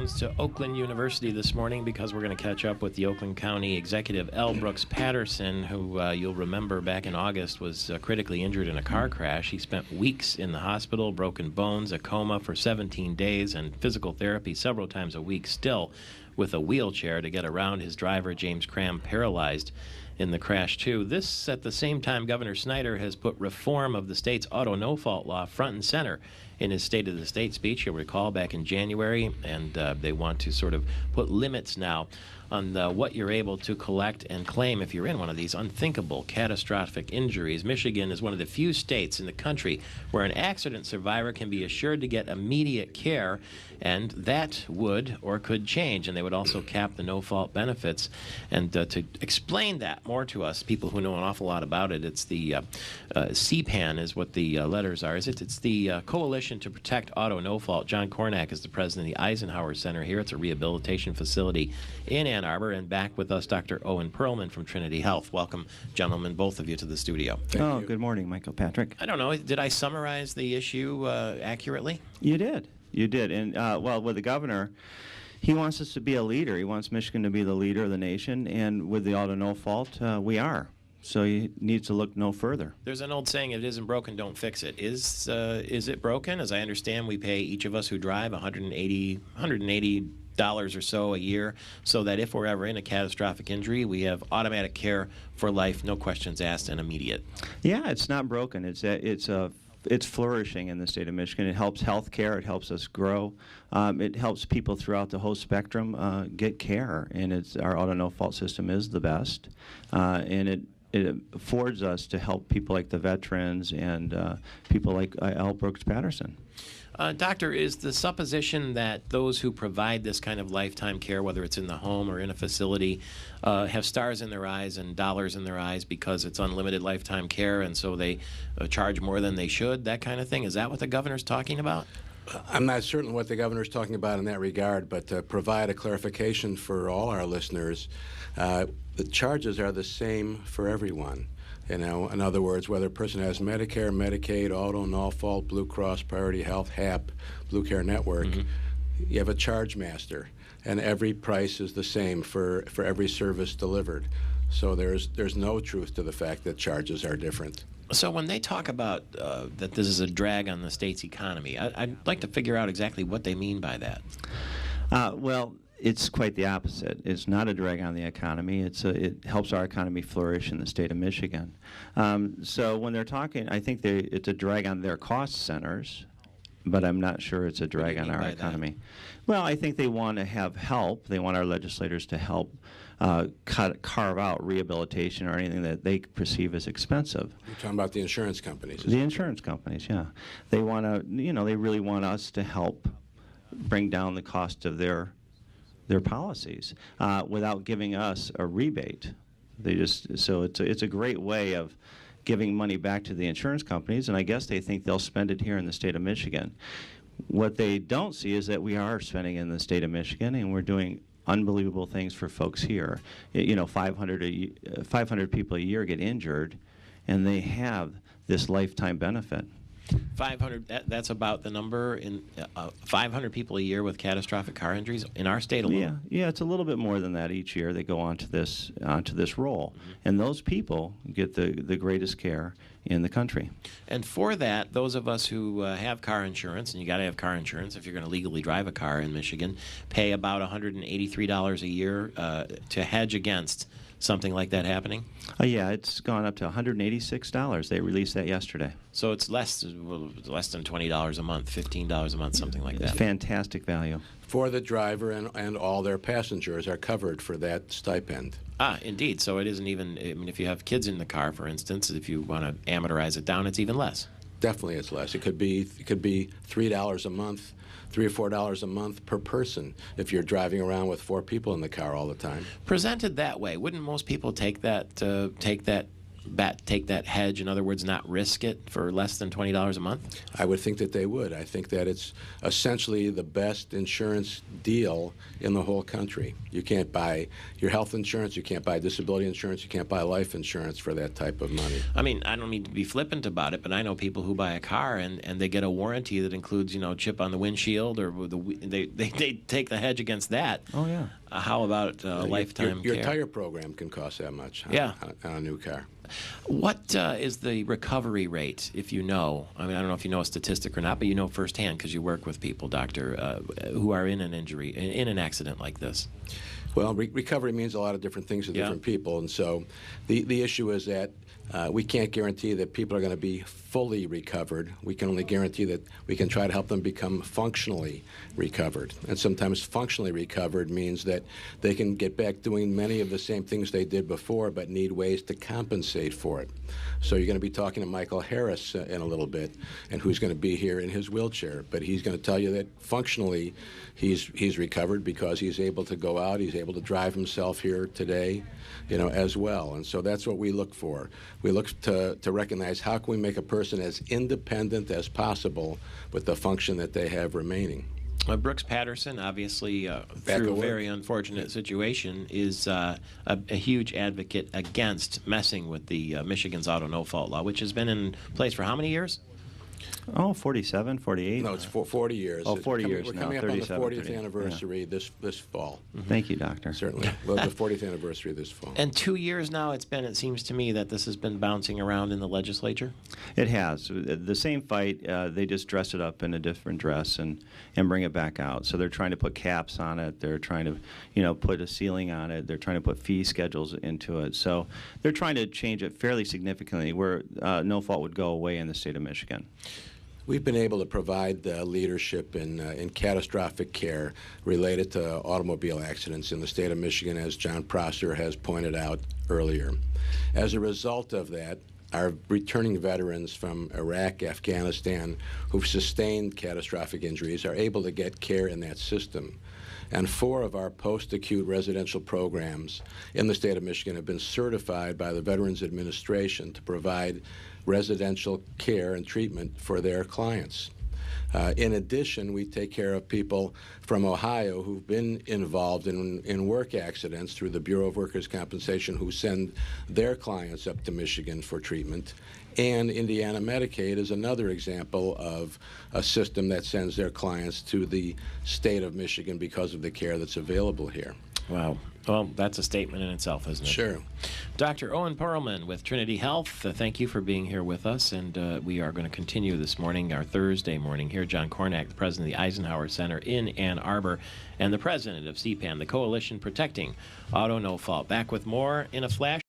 comes to Oakland University this morning because we're going to catch up with the Oakland County Executive L. Brooks Patterson, who you'll remember back in August was critically injured in a car crash. He spent weeks in the hospital, broken bones, a coma for 17 days, and physical therapy several times a week, still with a wheelchair to get around. His driver, James Cram, paralyzed in the crash, too. This at the same time Governor Snyder has put reform of the state's auto no-fault law front and center in his State of the State speech, you'll recall, back in January, and they want to sort of put limits now on what you're able to collect and claim if you're in one of these unthinkable, catastrophic injuries. Michigan is one of the few states in the country where an accident survivor can be assured to get immediate care, and that would or could change, and they would also cap the no-fault benefits. And to explain that more to us, people who know an awful lot about it, it's the CPAN is what the letters are. It's the Coalition to Protect Auto No-Fault. John Cornack is the president of the Eisenhower Center here. It's a rehabilitation facility in Ann Arbor, and back with us, Dr. Owen Pearlman from Trinity Health. Welcome, gentlemen, both of you, to the studio. Thank you. Good morning, Michael Patrick. I don't know, did I summarize the issue accurately? You did. You did. And, well, with the governor, he wants us to be a leader. He wants Michigan to be the leader of the nation, and with the auto no-fault, we are. So he needs to look no further. There's an old saying, if it isn't broken, don't fix it. Is it broken? As I understand, we pay each of us who drive $180 or so a year, so that if we're ever in a catastrophic injury, we have automatic care for life, no questions asked, and immediate. Yeah, it's not broken. It's flourishing in the state of Michigan. It helps health care. It helps us grow. It helps people throughout the whole spectrum get care. And our auto no-fault system is the best. And it affords us to help people like the veterans and people like L. Brooks Patterson. Doctor, is the supposition that those who provide this kind of lifetime care, whether it's in the home or in a facility, have stars in their eyes and dollars in their eyes because it's unlimited lifetime care, and so they charge more than they should, that kind of thing? Is that what the governor's talking about? I'm not certain what the governor's talking about in that regard, but to provide a clarification for all our listeners, the charges are the same for everyone. You know, in other words, whether a person has Medicare, Medicaid, auto, no-fault, Blue Cross, Priority Health, HAP, Blue Care Network, you have a charge master, and every price is the same for every service delivered. So there's no truth to the fact that charges are different. So when they talk about that this is a drag on the state's economy, I'd like to figure out exactly what they mean by that. Well, it's quite the opposite. It's not a drag on the economy. It helps our economy flourish in the state of Michigan. So when they're talking, I think it's a drag on their cost centers, but I'm not sure it's a drag on our economy. Well, I think they want to have help. They want our legislators to help carve out rehabilitation or anything that they perceive as expensive. You're talking about the insurance companies. The insurance companies, yeah. They want to, they really want us to help bring down the cost of their policies without giving us a rebate. So it's a great way of giving money back to the insurance companies, and I guess they think they'll spend it here in the state of Michigan. What they don't see is that we are spending in the state of Michigan, and we're doing unbelievable things for folks here. 500 people a year get injured, and they have this lifetime benefit. 500, that's about the number in 500 people a year with catastrophic car injuries in our state alone. Yeah, it's a little bit more than that each year. They go onto this roll, and those people get the greatest care in the country. And for that, those of us who have car insurance, and you got to have car insurance if you're going to legally drive a car in Michigan, pay about $183 a year to hedge against something like that happening? Yeah, it's gone up to $186. They released that yesterday. So it's less than $20 a month, $15 a month, something like that. It's fantastic value. For the driver and all their passengers are covered for that stipend. Ah, indeed. So it isn't even, I mean, if you have kids in the car, for instance, if you want to amortize it down, it's even less. Definitely it's less. It could be $3 a month, $3 or $4 a month per person if you're driving around with 4 people in the car all the time. Presented that way, wouldn't most people take that take that hedge? In other words, not risk it for less than $20 a month? I would think that they would. I think that it's essentially the best insurance deal in the whole country. You can't buy your health insurance, you can't buy disability insurance, you can't buy life insurance for that type of money. I mean, I don't mean to be flippant about it, but I know people who buy a car and they get a warranty that includes, chip on the windshield, or they take the hedge against that. Oh, yeah. How about lifetime your care? tire program can cost that much on a new car. What is the recovery rate, if you know? I mean, I don't know if you know a statistic or not, but you know firsthand because you work with people, doctor, who are in an injury, in an accident like this. Well, recovery means a lot of different things to different people, and so the issue is that we can't guarantee that people are going to be fully recovered. We can only guarantee that we can try to help them become functionally recovered. And sometimes functionally recovered means that they can get back doing many of the same things they did before, but need ways to compensate for it. So you're going to be talking to Michael Harris in a little bit, and who's going to be here in his wheelchair. But he's going to tell you that functionally he's recovered because he's able to go out, he's able to drive himself here today, as well. And so that's what we look for. We look to recognize how can we make a person as independent as possible with the function that they have remaining. Brooks Patterson, obviously, through a very unfortunate situation, is a huge advocate against messing with the Michigan's auto no-fault law, which has been in place for how many years? Oh, 47, 48? No, it's 40 years. Oh, 40 years We're now, coming up on the 40th 38, anniversary this fall. Thank you, Doctor. Certainly. Well, the 40th anniversary this fall. And 2 years now it seems to me, that this has been bouncing around in the legislature? It has. The same fight, they just dress it up in a different dress and bring it back out. So they're trying to put caps on it. They're trying to, put a ceiling on it. They're trying to put fee schedules into it. So they're trying to change it fairly significantly where no fault would go away in the state of Michigan. We've been able to provide leadership in catastrophic care related to automobile accidents in the state of Michigan, as John Prosser has pointed out earlier. As a result of that, our returning veterans from Iraq, Afghanistan, who've sustained catastrophic injuries are able to get care in that system. And 4 of our post-acute residential programs in the state of Michigan have been certified by the Veterans Administration to provide residential care and treatment for their clients. In addition, we take care of people from Ohio who've been involved in work accidents through the Bureau of Workers' Compensation, who send their clients up to Michigan for treatment. And Indiana Medicaid is another example of a system that sends their clients to the state of Michigan because of the care that's available here. Wow. Well, that's a statement in itself, isn't it? Sure. Dr. Owen Pearlman with Trinity Health, thank you for being here with us, and we are going to continue this morning, our Thursday morning here. John Cornack, the president of the Eisenhower Center in Ann Arbor, and the president of CPAN, the Coalition Protecting Auto No Fault. Back with more in a flash.